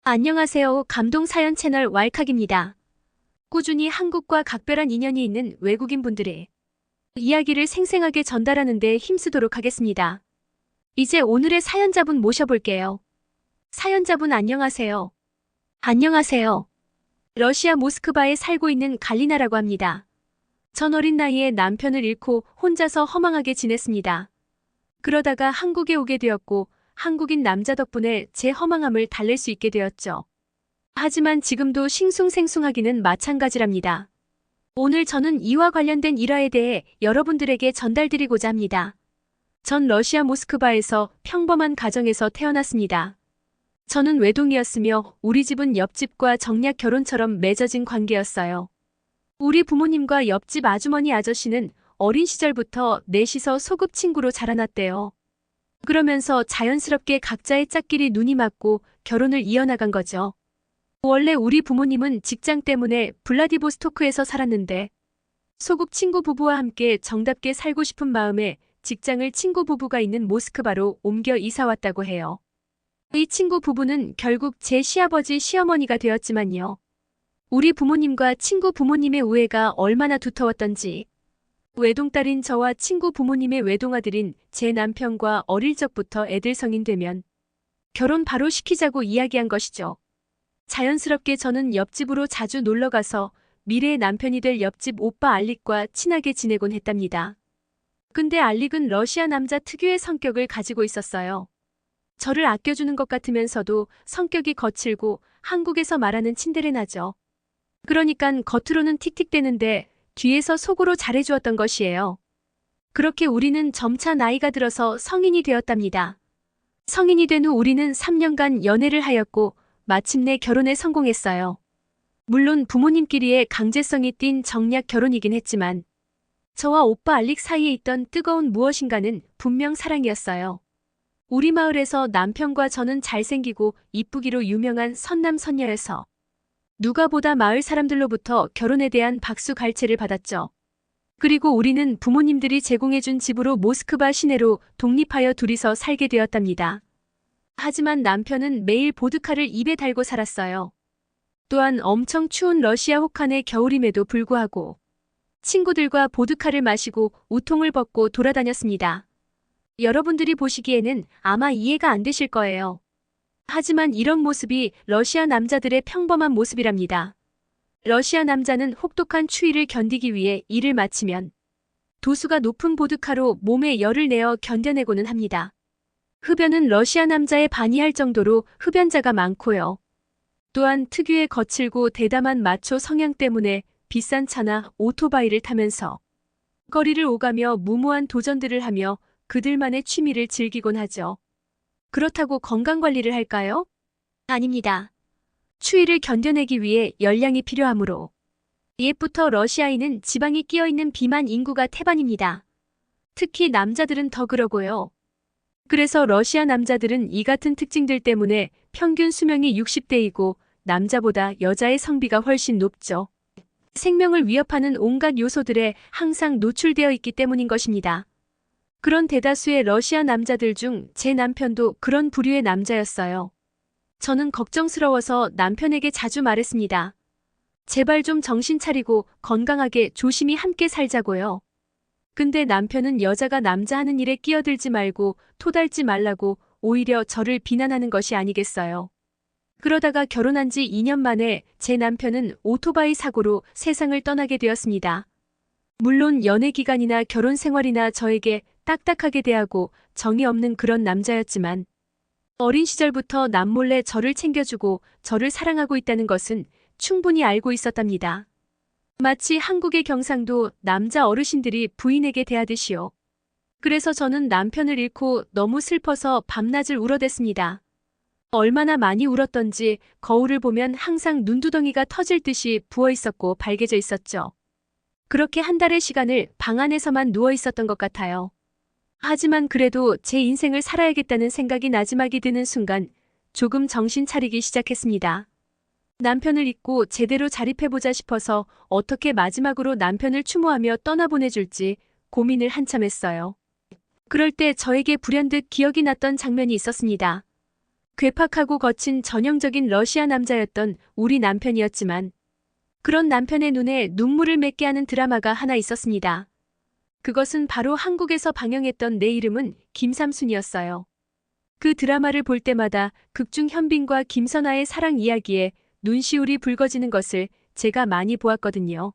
안녕하세요. 감동사연 채널 왈칵입니다. 꾸준히 한국과 각별한 인연이 있는 외국인 분들의 이야기를 생생하게 전달하는 데 힘쓰도록 하겠습니다. 이제 오늘의 사연자분 모셔볼게요. 사연자분 안녕하세요. 안녕하세요. 러시아 모스크바에 살고 있는 갈리나라고 합니다. 전 어린 나이에 남편을 잃고 혼자서 허망하게 지냈습니다. 그러다가 한국에 오게 되었고 한국인 남자 덕분에 제 허망함을 달랠 수 있게 되었죠. 하지만 지금도 싱숭생숭하기는 마찬가지랍니다. 오늘 저는 이와 관련된 일화에 대해 여러분들에게 전달드리고자 합니다. 전 러시아 모스크바에서 평범한 가정에서 태어났습니다. 저는 외동이었으며 우리 집은 옆집과 정략 결혼처럼 맺어진 관계였어요. 우리 부모님과 옆집 아주머니 아저씨는 어린 시절부터 넷이서 소꿉 친구로 자라났대요. 그러면서 자연스럽게 각자의 짝끼리 눈이 맞고 결혼을 이어나간 거죠. 원래 우리 부모님은 직장 때문에 블라디보스토크에서 살았는데 소꿉 친구 부부와 함께 정답게 살고 싶은 마음에 직장을 친구 부부가 있는 모스크바로 옮겨 이사 왔다고 해요. 이 친구 부부는 결국 제 시아버지 시어머니가 되었지만요. 우리 부모님과 친구 부모님의 우애가 얼마나 두터웠던지 외동딸인 저와 친구 부모님의 외동아들인 제 남편과 어릴 적부터 애들 성인 되면 결혼 바로 시키자고 이야기한 것이죠. 자연스럽게 저는 옆집으로 자주 놀러가서 미래의 남편이 될 옆집 오빠 알릭과 친하게 지내곤 했답니다. 근데 알릭은 러시아 남자 특유의 성격을 가지고 있었어요. 저를 아껴주는 것 같으면서도 성격이 거칠고 한국에서 말하는 친데레나죠. 그러니깐 겉으로는 틱틱대는데 뒤에서 속으로 잘해주었던 것이에요. 그렇게 우리는 점차 나이가 들어서 성인이 되었답니다. 성인이 된 후 우리는 3년간 연애를 하였고 마침내 결혼에 성공했어요. 물론 부모님끼리의 강제성이 띈 정략 결혼이긴 했지만 저와 오빠 알릭 사이에 있던 뜨거운 무엇인가는 분명 사랑이었어요. 우리 마을에서 남편과 저는 잘생기고 이쁘기로 유명한 선남선녀여서 누가 보다 마을 사람들로부터 결혼에 대한 박수갈채를 받았죠. 그리고 우리는 부모님들이 제공해준 집으로 모스크바 시내로 독립하여 둘이서 살게 되었답니다. 하지만 남편은 매일 보드카를 입에 달고 살았어요. 또한 엄청 추운 러시아 혹한의 겨울임에도 불구하고 친구들과 보드카를 마시고 우통을 벗고 돌아다녔습니다. 여러분들이 보시기에는 아마 이해가 안 되실 거예요. 하지만 이런 모습이 러시아 남자들의 평범한 모습이랍니다. 러시아 남자는 혹독한 추위를 견디기 위해 일을 마치면 도수가 높은 보드카로 몸에 열을 내어 견뎌내고는 합니다. 흡연은 러시아 남자의 반이할 정도로 흡연자가 많고요. 또한 특유의 거칠고 대담한 마초 성향 때문에 비싼 차나 오토바이를 타면서 거리를 오가며 무모한 도전들을 하며 그들만의 취미를 즐기곤 하죠. 그렇다고 건강관리를 할까요? 아닙니다. 추위를 견뎌내기 위해 열량이 필요하므로 옛부터 러시아인은 지방이 끼어있는 비만 인구가 태반입니다. 특히 남자들은 더 그러고요. 그래서 러시아 남자들은 이 같은 특징들 때문에 평균 수명이 60대이고 남자보다 여자의 성비가 훨씬 높죠. 생명을 위협하는 온갖 요소들에 항상 노출되어 있기 때문인 것입니다. 그런 대다수의 러시아 남자들 중 제 남편도 그런 부류의 남자였어요. 저는 걱정스러워서 남편에게 자주 말했습니다. 제발 좀 정신 차리고 건강하게 조심히 함께 살자고요. 근데 남편은 여자가 남자 하는 일에 끼어들지 말고 토달지 말라고 오히려 저를 비난하는 것이 아니겠어요. 그러다가 결혼한 지 2년 만에 제 남편은 오토바이 사고로 세상을 떠나게 되었습니다. 물론 연애 기간이나 결혼 생활이나 저에게 딱딱하게 대하고 정이 없는 그런 남자였지만 어린 시절부터 남몰래 저를 챙겨주고 저를 사랑하고 있다는 것은 충분히 알고 있었답니다. 마치 한국의 경상도 남자 어르신들이 부인에게 대하듯이요. 그래서 저는 남편을 잃고 너무 슬퍼서 밤낮을 울어댔습니다. 얼마나 많이 울었던지 거울을 보면 항상 눈두덩이가 터질 듯이 부어있었고 발개져 있었죠. 그렇게 한 달의 시간을 방 안에서만 누워 있었던 것 같아요. 하지만 그래도 제 인생을 살아야겠다는 생각이 나지막이 드는 순간 조금 정신 차리기 시작했습니다. 남편을 잊고 제대로 자립해보자 싶어서 어떻게 마지막으로 남편을 추모하며 떠나보내줄지 고민을 한참 했어요. 그럴 때 저에게 불현듯 기억이 났던 장면이 있었습니다. 괴팍하고 거친 전형적인 러시아 남자였던 우리 남편이었지만 그런 남편의 눈에 눈물을 맺게 하는 드라마가 하나 있었습니다. 그것은 바로 한국에서 방영했던 내 이름은 김삼순이었어요. 그 드라마를 볼 때마다 극중 현빈과 김선아의 사랑 이야기에 눈시울이 붉어지는 것을 제가 많이 보았거든요.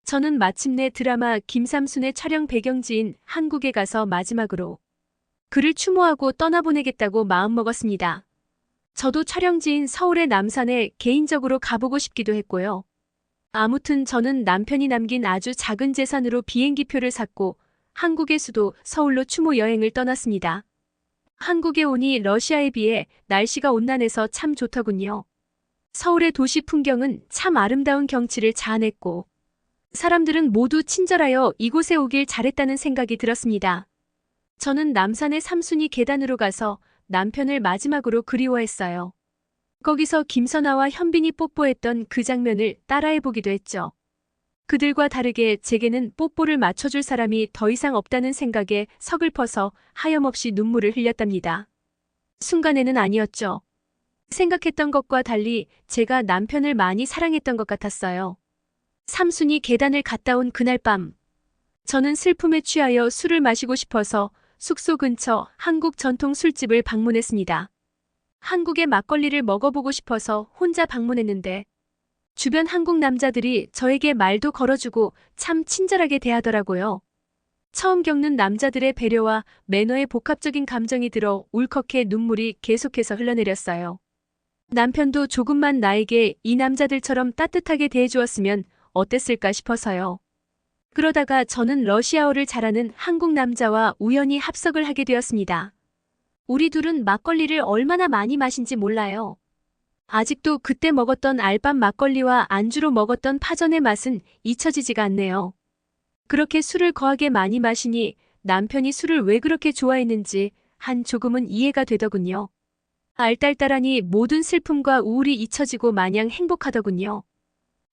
저는 마침내 드라마 김삼순의 촬영 배경지인 한국에 가서 마지막으로 그를 추모하고 떠나보내겠다고 마음먹었습니다. 저도 촬영지인 서울의 남산에 개인적으로 가보고 싶기도 했고요. 아무튼 저는 남편이 남긴 아주 작은 재산으로 비행기표를 샀고 한국의 수도 서울로 추모 여행을 떠났습니다. 한국에 오니 러시아에 비해 날씨가 온난해서 참 좋더군요. 서울의 도시 풍경은 참 아름다운 경치를 자아냈고 사람들은 모두 친절하여 이곳에 오길 잘했다는 생각이 들었습니다. 저는 남산의 삼순이 계단으로 가서 남편을 마지막으로 그리워했어요. 거기서 김선아와 현빈이 뽀뽀했던 그 장면을 따라해보기도 했죠. 그들과 다르게 제게는 뽀뽀를 맞춰줄 사람이 더 이상 없다는 생각에 서글퍼서 하염없이 눈물을 흘렸답니다. 순간에는 아니었죠. 생각했던 것과 달리 제가 남편을 많이 사랑했던 것 같았어요. 삼순이 계단을 갔다 온 그날 밤, 저는 슬픔에 취하여 술을 마시고 싶어서 숙소 근처 한국 전통 술집을 방문했습니다. 한국의 막걸리를 먹어보고 싶어서 혼자 방문했는데 주변 한국 남자들이 저에게 말도 걸어주고 참 친절하게 대하더라고요. 처음 겪는 남자들의 배려와 매너에 복합적인 감정이 들어 울컥해 눈물이 계속해서 흘러내렸어요. 남편도 조금만 나에게 이 남자들처럼 따뜻하게 대해주었으면 어땠을까 싶어서요. 그러다가 저는 러시아어를 잘하는 한국 남자와 우연히 합석을 하게 되었습니다. 우리 둘은 막걸리를 얼마나 많이 마신지 몰라요. 아직도 그때 먹었던 알밤 막걸리와 안주로 먹었던 파전의 맛은 잊혀지지가 않네요. 그렇게 술을 거하게 많이 마시니 남편이 술을 왜 그렇게 좋아했는지 한 조금은 이해가 되더군요. 알딸딸하니 모든 슬픔과 우울이 잊혀지고 마냥 행복하더군요.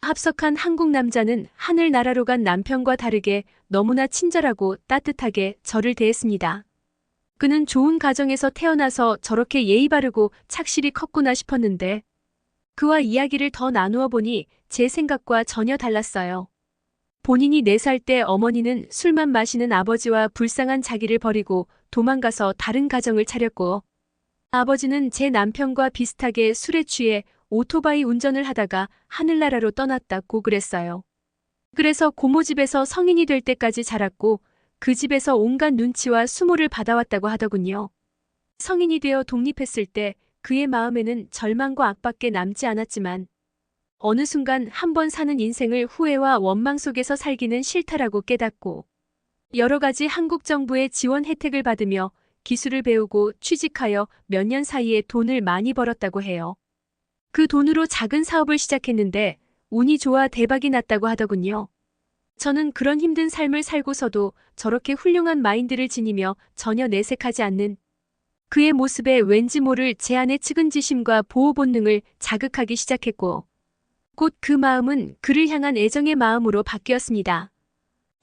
합석한 한국 남자는 하늘나라로 간 남편과 다르게 너무나 친절하고 따뜻하게 저를 대했습니다. 그는 좋은 가정에서 태어나서 저렇게 예의 바르고 착실히 컸구나 싶었는데 그와 이야기를 더 나누어 보니 제 생각과 전혀 달랐어요. 본인이 4살 때 어머니는 술만 마시는 아버지와 불쌍한 자기를 버리고 도망가서 다른 가정을 차렸고 아버지는 제 남편과 비슷하게 술에 취해 오토바이 운전을 하다가 하늘나라로 떠났다고 그랬어요. 그래서 고모 집에서 성인이 될 때까지 자랐고 그 집에서 온갖 눈치와 수모를 받아왔다고 하더군요. 성인이 되어 독립했을 때 그의 마음에는 절망과 악밖에 남지 않았지만 어느 순간 한 번 사는 인생을 후회와 원망 속에서 살기는 싫다라고 깨닫고 여러 가지 한국 정부의 지원 혜택을 받으며 기술을 배우고 취직하여 몇 년 사이에 돈을 많이 벌었다고 해요. 그 돈으로 작은 사업을 시작했는데 운이 좋아 대박이 났다고 하더군요. 저는 그런 힘든 삶을 살고서도 저렇게 훌륭한 마인드를 지니며 전혀 내색하지 않는 그의 모습에 왠지 모를 제 안의 측은지심과 보호 본능을 자극하기 시작했고 곧 그 마음은 그를 향한 애정의 마음으로 바뀌었습니다.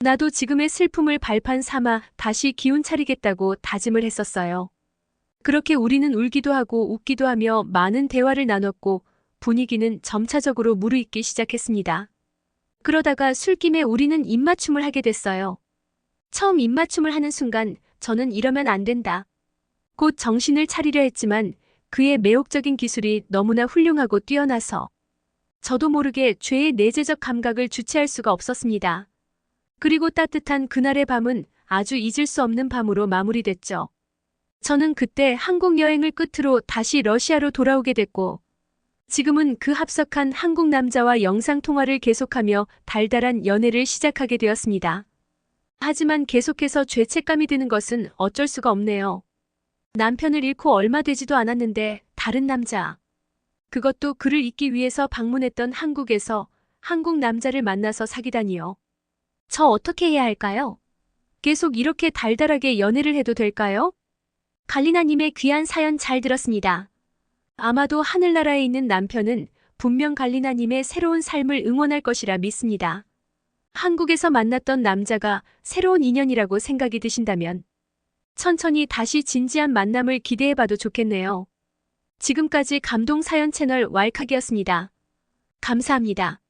나도 지금의 슬픔을 발판 삼아 다시 기운 차리겠다고 다짐을 했었어요. 그렇게 우리는 울기도 하고 웃기도 하며 많은 대화를 나눴고 분위기는 점차적으로 무르익기 시작했습니다. 그러다가 술김에 우리는 입맞춤을 하게 됐어요. 처음 입맞춤을 하는 순간 저는 이러면 안 된다. 곧 정신을 차리려 했지만 그의 매혹적인 기술이 너무나 훌륭하고 뛰어나서 저도 모르게 죄의 내재적 감각을 주체할 수가 없었습니다. 그리고 따뜻한 그날의 밤은 아주 잊을 수 없는 밤으로 마무리됐죠. 저는 그때 한국 여행을 끝으로 다시 러시아로 돌아오게 됐고 지금은 그 합석한 한국 남자와 영상통화를 계속하며 달달한 연애를 시작하게 되었습니다. 하지만 계속해서 죄책감이 드는 것은 어쩔 수가 없네요. 남편을 잃고 얼마 되지도 않았는데 다른 남자. 그것도 그를 잊기 위해서 방문했던 한국에서 한국 남자를 만나서 사귀다니요. 저 어떻게 해야 할까요? 계속 이렇게 달달하게 연애를 해도 될까요? 갈리나님의 귀한 사연 잘 들었습니다. 아마도 하늘나라에 있는 남편은 분명 갈리나님의 새로운 삶을 응원할 것이라 믿습니다. 한국에서 만났던 남자가 새로운 인연이라고 생각이 드신다면 천천히 다시 진지한 만남을 기대해봐도 좋겠네요. 지금까지 감동 사연 채널 왈칵이었습니다. 감사합니다.